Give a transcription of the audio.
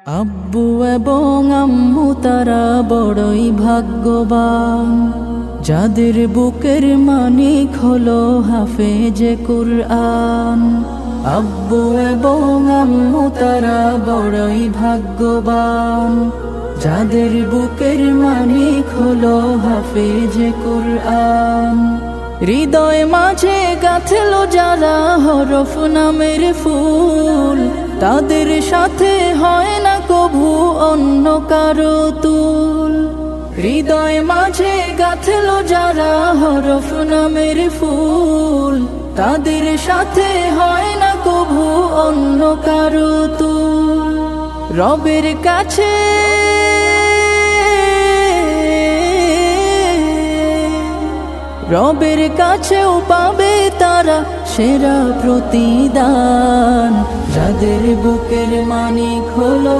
আব্বু এবং আম্মু তারা বড়ই ভাগ্যবান, যাদের বুকের মানিক হলো হাফেজে কুরআন। আব্বু এবং আম্মু তারা বড়ই ভাগ্যবান, যাদের বুকের মানিক হলো হাফেজে কুরআন। হৃদয় মাঝে গাঁথলো যারা হরফ নামের ফুল, তাদের সাথে হয় না কভু অন্য কারো তুল। হৃদয় মাঝে গাঁথলো যারা হরফ নামের ফুল, তাদের সাথে হয় না কভু অন্য কারো তুল। রবের কাছে রবের কাছেও পাবে তারা সেরা প্রতিদান, যাদের বুকের মানিক হলো